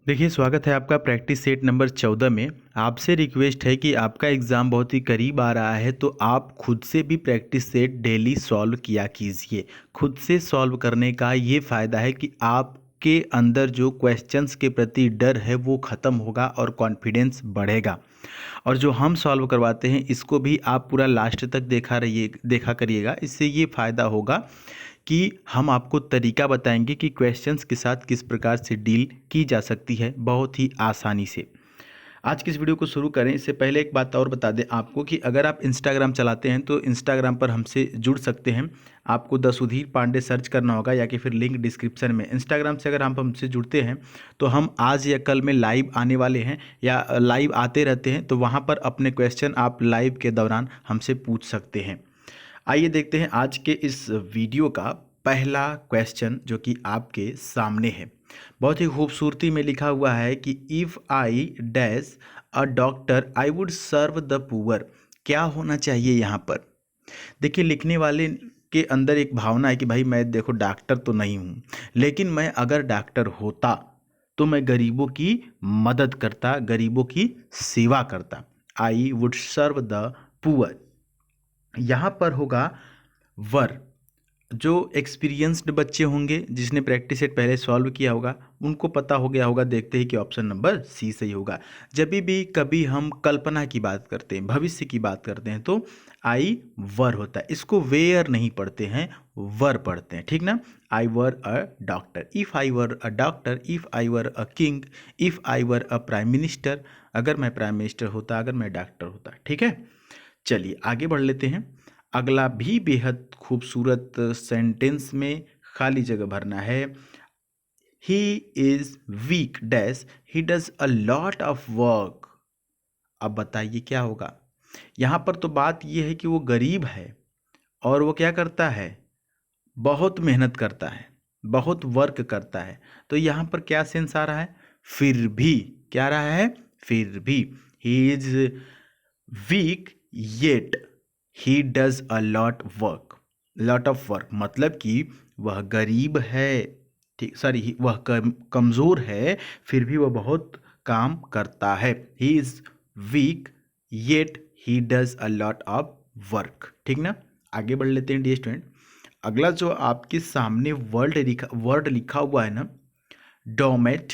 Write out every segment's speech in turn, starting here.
देखिए, स्वागत है आपका प्रैक्टिस सेट नंबर 14 में। आपसे रिक्वेस्ट है कि आपका एग्ज़ाम बहुत ही करीब आ रहा है, तो आप खुद से भी प्रैक्टिस सेट डेली सॉल्व किया कीजिए। खुद से सॉल्व करने का ये फ़ायदा है कि आपके अंदर जो क्वेश्चंस के प्रति डर है वो ख़त्म होगा और कॉन्फिडेंस बढ़ेगा। और जो हम सॉल्व करवाते हैं इसको भी आप पूरा लास्ट तक देखा करिएगा। इससे ये फ़ायदा होगा कि हम आपको तरीका बताएंगे कि क्वेश्चंस के साथ किस प्रकार से डील की जा सकती है बहुत ही आसानी से। आज की इस वीडियो को शुरू करें इससे पहले एक बात और बता दें आपको कि अगर आप इंस्टाग्राम चलाते हैं तो इंस्टाग्राम पर हमसे जुड़ सकते हैं। आपको द सुधीर पांडे सर्च करना होगा या कि फिर लिंक डिस्क्रिप्शन में। इंस्टाग्राम से अगर आप हमसे जुड़ते हैं तो हम आज या कल में लाइव आने वाले हैं या लाइव आते रहते हैं, तो वहाँ पर अपने क्वेश्चन आप लाइव के दौरान हमसे पूछ सकते हैं। आइए देखते हैं आज के इस वीडियो का पहला क्वेश्चन जो कि आपके सामने है। बहुत ही खूबसूरती में लिखा हुआ है कि if I dash a doctor I would serve the poor. क्या होना चाहिए यहाँ पर? देखिए, लिखने वाले के अंदर एक भावना है कि भाई मैं देखो डॉक्टर तो नहीं हूँ, लेकिन मैं अगर डॉक्टर होता तो मैं गरीबों की मदद करता, गरीबों की सेवा करता। I would serve the poor. यहाँ पर होगा वर। जो एक्सपीरियंस्ड बच्चे होंगे जिसने प्रैक्टिस सेट पहले सॉल्व किया होगा उनको पता हो गया होगा, देखते ही कि ऑप्शन नंबर सी सही होगा। जब भी कभी हम कल्पना की बात करते हैं, भविष्य की बात करते हैं, तो आई वर होता है। इसको वेयर नहीं पढ़ते हैं, वर पढ़ते हैं, ठीक ना। I were a doctor, if I were a doctor, if I were a king, if I were a prime minister. अगर मैं प्राइम मिनिस्टर होता, अगर मैं डॉक्टर होता, ठीक है। चलिए आगे बढ़ लेते हैं। अगला भी बेहद खूबसूरत सेंटेंस में खाली जगह भरना है। He is weak dash he does a lot of work. अब बताइए क्या होगा? यहाँ पर तो बात यह है कि वो गरीब है और वो क्या करता है, बहुत मेहनत करता है, बहुत वर्क करता है। तो यहाँ पर क्या सेंस आ रहा है? फिर भी। क्या रहा है? फिर भी। He is weak yet he does a lot work. Lot of work मतलब कि वह गरीब है, ठीक, सॉरी, वह कमज़ोर है, फिर भी वह बहुत काम करता है। He is week yet he does a lot of work, ठीक ना। आगे बढ़ लेते हैं डियर स्टूडेंट। अगला जो आपके सामने वर्ड लिखा हुआ है ना, डोमेट,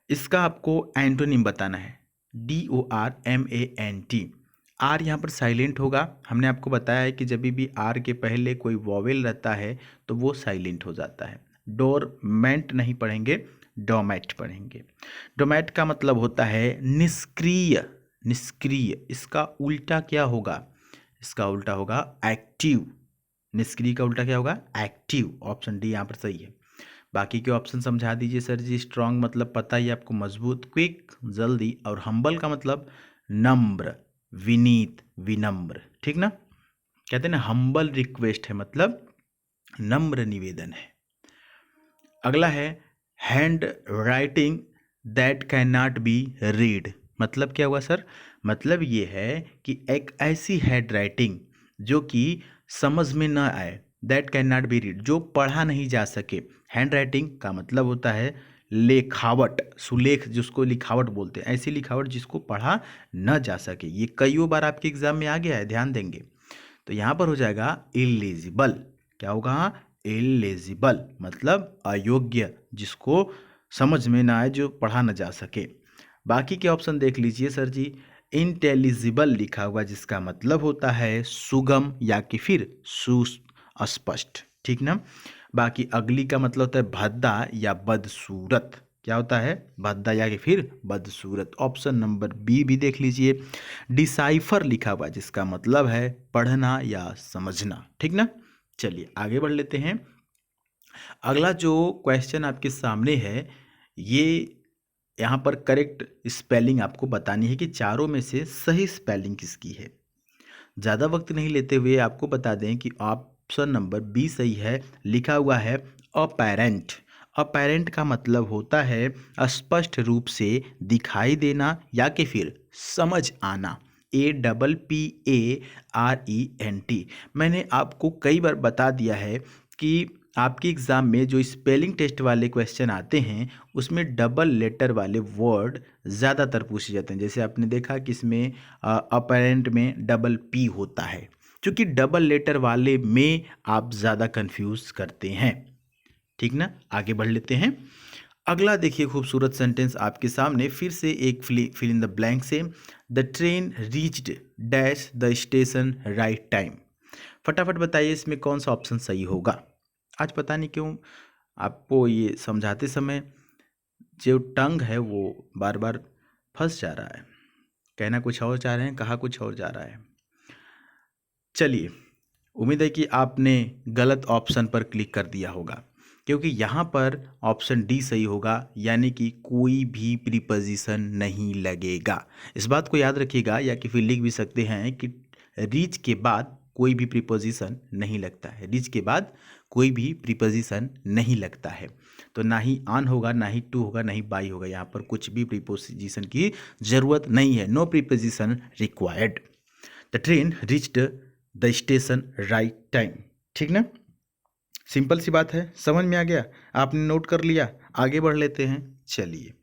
इसका आपको एंटोनिम बताना है। DORMANT। आर यहाँ पर साइलेंट होगा। हमने आपको बताया है कि जब भी आर के पहले कोई वॉवेल रहता है तो वो साइलेंट हो जाता है। डोरमेंट नहीं पढ़ेंगे, डोमेट पढ़ेंगे। डोमेट का मतलब होता है निष्क्रिय। निष्क्रिय, इसका उल्टा क्या होगा? इसका उल्टा होगा एक्टिव। निष्क्रिय का उल्टा क्या होगा? एक्टिव। ऑप्शन डी यहाँ पर सही है। बाकी के ऑप्शन समझा दीजिए सर जी। स्ट्रांग मतलब पता ही आपको, मजबूत, क्विक, जल्दी। और हम्बल का मतलब नम्र, विनीत, विनम्र, ठीक ना। कहते हैं ना हम्बल रिक्वेस्ट है, मतलब नम्र निवेदन है। अगला है hand writing that can not be read. मतलब क्या हुआ सर? मतलब ये है कि एक ऐसी हैंड राइटिंग जो कि समझ में न आए, that can not be read, जो पढ़ा नहीं जा सके। हैंड राइटिंग का मतलब होता है लेखावट, सुलेख, जिसको लिखावट बोलते हैं, ऐसी लिखावट जिसको पढ़ा न जा सके। ये कई बार आपके एग्जाम में आ गया है, ध्यान देंगे। तो यहाँ पर हो जाएगा इलेजिबल। क्या होगा? इलेजिबल मतलब अयोग्य, जिसको समझ में ना आए, जो पढ़ा न जा सके। बाकी के ऑप्शन देख लीजिए सर जी। इंटेलिजिबल लिखा हुआ जिसका मतलब होता है सुगम या कि फिर सुस्पष्ट, ठीक ना। बाकी अगली का मतलब होता है भद्दा या बदसूरत। क्या होता है? भद्दा या कि फिर बदसूरत। ऑप्शन नंबर बी भी देख लीजिए। डिसाइफर लिखा हुआ जिसका मतलब है पढ़ना या समझना, ठीक ना। चलिए आगे बढ़ लेते हैं। अगला जो क्वेश्चन आपके सामने है, ये यहाँ पर करेक्ट स्पेलिंग आपको बतानी है कि चारों में से सही स्पेलिंग किसकी है। ज़्यादा वक्त नहीं लेते हुए आपको बता दें कि ऑप्शन नंबर बी सही है। लिखा हुआ है अपेरेंट। अपेरेंट का मतलब होता है स्पष्ट रूप से दिखाई देना या कि फिर समझ आना। APPARENT। मैंने आपको कई बार बता दिया है कि आपके एग्ज़ाम में जो स्पेलिंग टेस्ट वाले क्वेश्चन आते हैं उसमें डबल लेटर वाले वर्ड ज़्यादातर पूछे जाते हैं। जैसे आपने देखा कि इसमें अपेरेंट में डबल पी होता है, क्योंकि डबल लेटर वाले में आप ज़्यादा कंफ्यूज करते हैं। ठीक ना, आगे बढ़ लेते हैं। अगला देखिए खूबसूरत सेंटेंस आपके सामने, फिर से एक फिल इन द ब्लैंक से। The train reached dash the station right time. फटाफट बताइए इसमें कौन सा ऑप्शन सही होगा। आज पता नहीं क्यों आपको ये समझाते समय जो टंग है वो बार बार फंस जा रहा है, कहना कुछ और चाह रहे हैं, कहा कुछ और जा रहा है। चलिए, उम्मीद है कि आपने गलत ऑप्शन पर क्लिक कर दिया होगा, क्योंकि यहाँ पर ऑप्शन डी सही होगा, यानी कि कोई भी प्रीपोजिशन नहीं लगेगा। इस बात को याद रखिएगा, या कि फिर लिख भी सकते हैं कि रीच के बाद कोई भी प्रीपोजिशन नहीं लगता है। रीच के बाद कोई भी प्रीपोजिशन नहीं लगता है, तो ना ही ऑन होगा, ना ही टू होगा, ना ही बाई होगा। यहाँ पर कुछ भी प्रीपोजिशन की ज़रूरत नहीं है। No preposition required. The train reached the station right time. ठीक ना, सिंपल सी बात है, समझ में आ गया, आपने नोट कर लिया। आगे बढ़ लेते हैं। चलिए,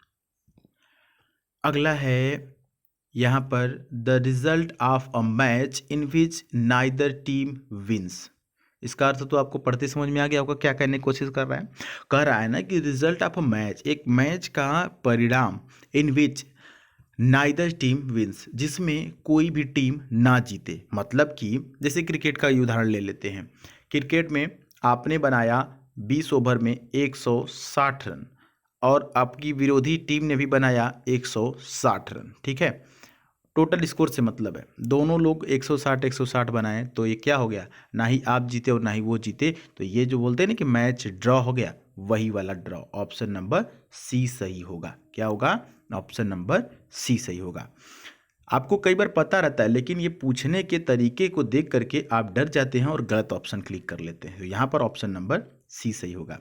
अगला है यहाँ पर the result of a match in which neither team wins. इसका अर्थ तो आपको पढ़ते समझ में आ गया होगा। क्या कहने की कोशिश कर रहा है, कह रहा है ना कि रिजल्ट ऑफ अ मैच, एक मैच का परिणाम, इन विच नाइदर टीम विंस, जिसमें कोई भी टीम ना जीते। मतलब कि जैसे क्रिकेट का उदाहरण ले लेते हैं। क्रिकेट में आपने बनाया 20 ओवर में 160 रन और आपकी विरोधी टीम ने भी बनाया 160 रन। ठीक है, टोटल स्कोर से मतलब है दोनों लोग 160 बनाएं, तो ये क्या हो गया, ना ही आप जीते और ना ही वो जीते। तो ये जो बोलते हैं ना कि मैच ड्रॉ हो गया, वही वाला ड्रॉ। ऑप्शन नंबर सी सही होगा। क्या होगा, ऑप्शन नंबर सी सही होगा। आपको कई बार पता रहता है, लेकिन ये पूछने के तरीके को देख करके आप डर जाते हैं और गलत ऑप्शन क्लिक कर लेते हैं। तो यहाँ पर ऑप्शन नंबर सी सही होगा।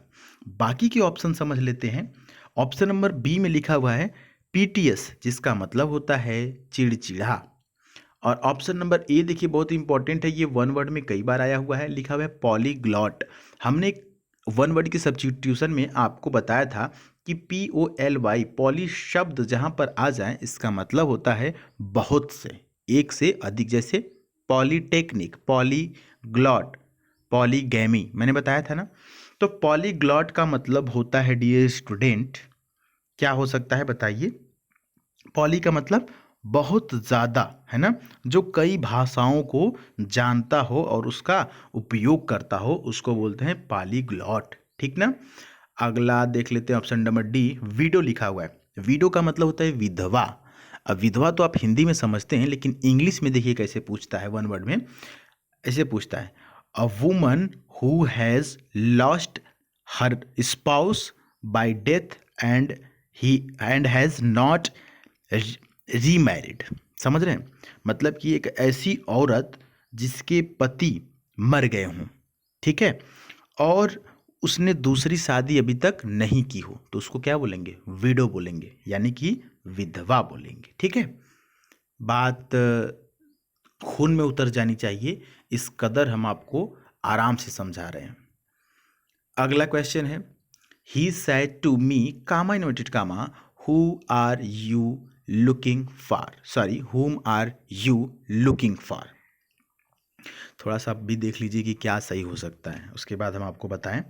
बाकी के ऑप्शन समझ लेते हैं। ऑप्शन नंबर बी में लिखा हुआ है पीटीएस, जिसका मतलब होता है चिड़चिड़ा। और ऑप्शन नंबर ए देखिए बहुत इंपॉर्टेंट है, ये वन वर्ड में कई बार आया हुआ है, लिखा हुआ है पॉलीग्लॉट। हमने वन वर्ड की सब्स्टिट्यूशन में आपको बताया था कि POLY, पॉली शब्द जहां पर आ जाए इसका मतलब होता है बहुत से, एक से अधिक। जैसे पॉलीटेक्निक, पॉलीग्लॉट, पॉलीगैमी, मैंने बताया था ना। तो पॉलीग्लॉट का मतलब होता है डियर स्टूडेंट, क्या हो सकता है बताइए। पॉली का मतलब बहुत ज़्यादा, है ना, जो कई भाषाओं को जानता हो और उसका उपयोग करता हो, उसको बोलते हैं पॉलीग्लॉट। ठीक ना। अगला देख लेते हैं ऑप्शन नंबर डी, विडो लिखा हुआ है। विडो का मतलब होता है विधवा। अब विधवा तो आप हिंदी में समझते हैं, लेकिन इंग्लिश में देखिए कैसे पूछता है, वन वर्ड में ऐसे पूछता है, a woman who has lost her spouse bye death and he and has not remarried. समझ रहे हैं, मतलब कि एक ऐसी औरत जिसके पति मर गए हों, ठीक है, और उसने दूसरी शादी अभी तक नहीं की हो, तो उसको क्या बोलेंगे, विडो बोलेंगे, यानी कि विधवा बोलेंगे। ठीक है, बात खून में उतर जानी चाहिए, इस कदर हम आपको आराम से समझा रहे हैं। अगला क्वेश्चन है, he said to me comma inverted comma who are you looking for, sorry whom are you looking for. थोड़ा सा आप भी देख लीजिए कि क्या सही हो सकता है, उसके बाद हम आपको बताएं।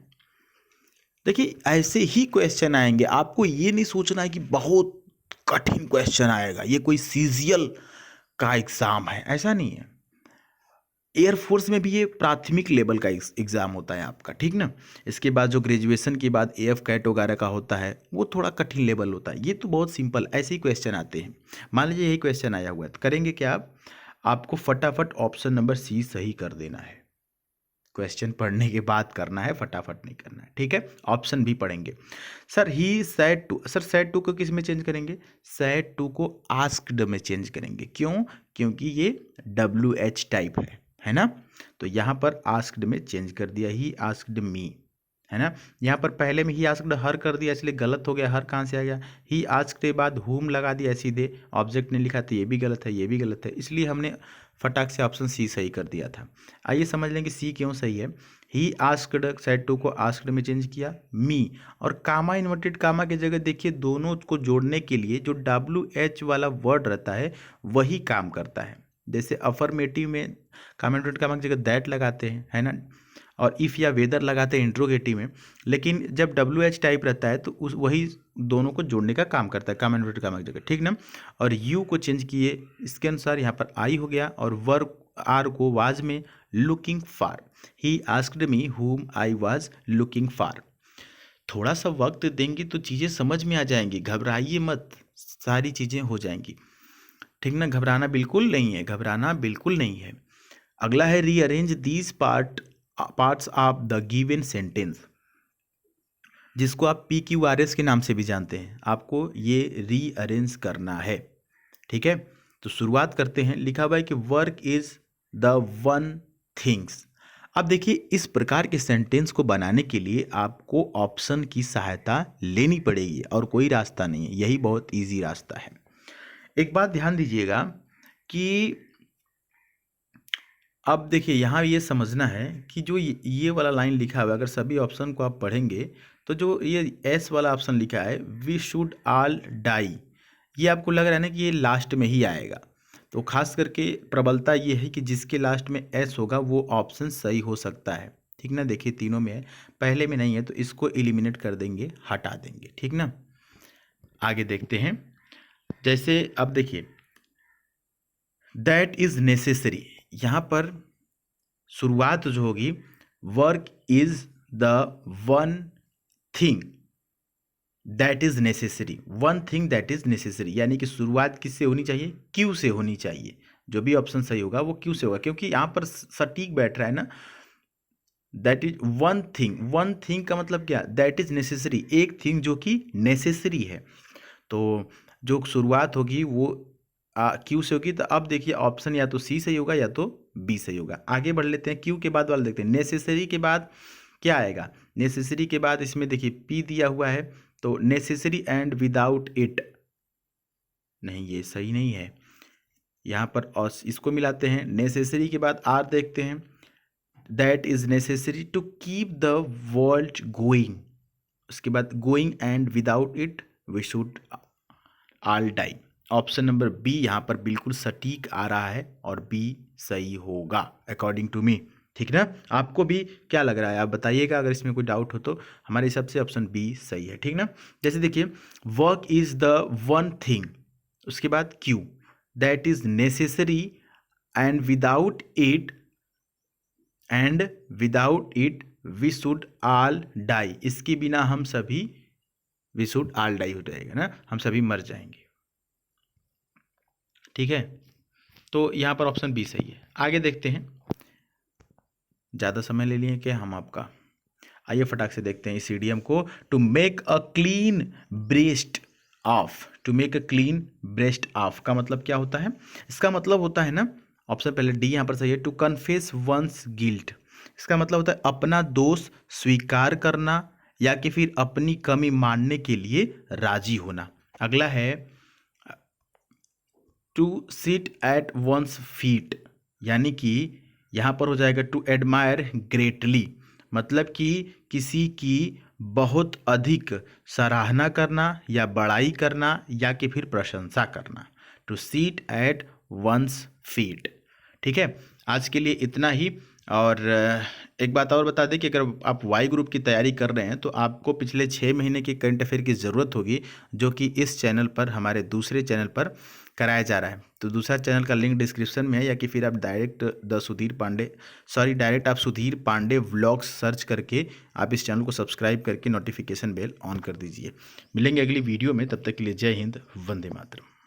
देखिए ऐसे ही क्वेश्चन आएंगे, आपको ये नहीं सोचना है कि बहुत कठिन क्वेश्चन आएगा, ये कोई सीजीएल का एग्जाम है, ऐसा नहीं है। एयरफोर्स में भी ये प्राथमिक लेवल का एग्ज़ाम होता है आपका, ठीक ना। इसके बाद जो ग्रेजुएशन के बाद AF कैट वगैरह का होता है वो थोड़ा कठिन लेवल होता है। ये तो बहुत सिंपल ऐसे ही क्वेश्चन आते हैं। मान लीजिए यही क्वेश्चन आया हुआ है, तो करेंगे क्या आप, आपको फटाफट ऑप्शन नंबर सी सही कर देना है। क्वेश्चन पढ़ने के बाद करना है, फटाफट नहीं करना है, ठीक है। ऑप्शन भी पढ़ेंगे। Sir he said to, sir said to को किस में चेंज करेंगे, सेड टू को आस्क्ड में चेंज करेंगे। क्यों, क्योंकि ये WH टाइप है ना। तो यहाँ पर आस्क्ड में चेंज कर दिया, ही आस्क्ड मी, है ना। यहाँ पर पहले में ही आस्क्ड हर कर दिया, इसलिए गलत हो गया। हर कहाँ से आ गया, ही आस्क्ड के बाद हुम लगा दिया सीधे, ऑब्जेक्ट ने लिखा, तो ये भी गलत है, ये भी गलत है, इसलिए हमने फटाक से ऑप्शन सी सही कर दिया था। आइए समझ लें कि सी क्यों सही है। ही आस्क्ड, सेड टू को आस्क्ड में चेंज किया, मी, और कामा इन्वर्टेड कामा की जगह देखिए दोनों को जोड़ने के लिए जो WH वाला वर्ड रहता है वही काम करता है। जैसे अफर्मेटिव में कामा इन्वर्टेड कामा की जगह दैट लगाते हैं, है ना, और इफ़ या वेदर लगाते हैं इंट्रोगेटिव में, लेकिन जब WH टाइप रहता है तो उस वही दोनों को जोड़ने का काम करता है कामा इन्वर्टेड कामा की जगह, ठीक ना। और यू को चेंज किए, इसके अनुसार यहाँ पर आई हो गया, और वर्ब आर को वाज में looking for, he asked me हुम आई वाज लुकिंग फॉर। थोड़ा सा वक्त देंगे तो चीज़ें समझ में आ जाएंगी, घबराइए मत, सारी चीज़ें हो जाएंगी, ठीक ना। घबराना बिल्कुल नहीं है, घबराना बिल्कुल नहीं है। अगला है rearrange these parts of the given sentence, जिसको आप PQRS के नाम से भी जानते हैं, आपको ये रीअरेंज करना है, ठीक है। तो शुरुआत करते हैं। लिखा हुआ है कि work is the one things. अब देखिए इस प्रकार के सेंटेंस को बनाने के लिए आपको ऑप्शन की सहायता लेनी पड़ेगी और कोई रास्ता नहीं है, यही बहुत इजी रास्ता है। एक बात ध्यान दीजिएगा कि अब देखिए यहाँ ये समझना है कि जो ये वाला लाइन लिखा हुआ है, अगर सभी ऑप्शन को आप पढ़ेंगे तो जो ये एस वाला ऑप्शन लिखा है वी शुड ऑल डाई, ये आपको लग रहा है ना कि ये लास्ट में ही आएगा, तो खास करके प्रबलता ये है कि जिसके लास्ट में एस होगा वो ऑप्शन सही हो सकता है, ठीक ना। देखिए तीनों में है, पहले में नहीं है तो इसको एलिमिनेट कर देंगे, हटा देंगे, ठीक ना। आगे देखते हैं। जैसे अब देखिए दैट इज नेसेसरी, यहाँ पर शुरुआत जो होगी work is the one thing that is necessary, one thing that is necessary, यानी कि शुरुआत किससे होनी चाहिए, क्यू से होनी चाहिए। जो भी ऑप्शन सही होगा वो क्यू से होगा, क्योंकि यहाँ पर सटीक बैठ रहा है ना। That is one thing, one thing का मतलब क्या, दैट इज नेसेसरी, एक थिंग जो कि नेसेसरी है, तो जो शुरुआत होगी वो क्यू से होगी। तो अब देखिए ऑप्शन या तो सी सही होगा या तो बी सही होगा। आगे बढ़ लेते हैं, क्यू के बाद वाला देखते हैं। नेसेसरी के बाद क्या आएगा, नेसेसरी के बाद इसमें देखिए पी दिया हुआ है, तो नेसेसरी एंड विदाउट इट, नहीं ये सही नहीं है, यहाँ पर और इसको मिलाते हैं। नेसेसरी के बाद आर देखते हैं, that is necessary to keep the world going, उसके बाद going and without it we should all die. Option number B यहाँ पर बिल्कुल सटीक आ रहा है और बी सही होगा अकॉर्डिंग टू मी, ठीक ना। आपको भी क्या लग रहा है आप बताइएगा, अगर इसमें कोई डाउट हो तो। हमारे हिसाब से ऑप्शन बी सही है, ठीक ना। जैसे देखिए work is the one thing, उसके बाद Q, that is necessary and without it we should all die, इसके बिना हम सभी वी शुड ऑल डाई हो जाएगा ना, हम सभी मर जाएंगे, ठीक है। तो यहाँ पर ऑप्शन बी सही है। आगे देखते हैं, ज़्यादा समय ले लिए क्या हम आपका, आइए फटाक से देखते हैं इस इडियम को। To make a clean breast of, to make a clean breast of का मतलब क्या होता है, इसका मतलब होता है ना, ऑप्शन पहले डी यहाँ पर सही है, टू कन्फेस वंस गिल्ट, इसका मतलब होता है अपना दोष स्वीकार करना या कि फिर अपनी कमी मानने के लिए राजी होना। अगला है to sit at one's feet, यानी कि यहाँ पर हो जाएगा टू एडमायर ग्रेटली, मतलब कि किसी की बहुत अधिक सराहना करना या बड़ाई करना या कि फिर प्रशंसा करना, to sit at one's feet, ठीक है। आज के लिए इतना ही। और एक बात और बता दें कि अगर आप वाई ग्रुप की तैयारी कर रहे हैं तो आपको पिछले 6 महीने के करंट अफेयर की ज़रूरत होगी, जो कि इस चैनल पर, हमारे दूसरे चैनल पर कराया जा रहा है। तो दूसरा चैनल का लिंक डिस्क्रिप्शन में है, या कि फिर आप डायरेक्ट आप सुधीर पांडे व्लॉग्स सर्च करके आप इस चैनल को सब्सक्राइब करके नोटिफिकेशन बेल ऑन कर दीजिए। मिलेंगे अगली वीडियो में, तब तक के लिए जय हिंद, वंदे मातरम।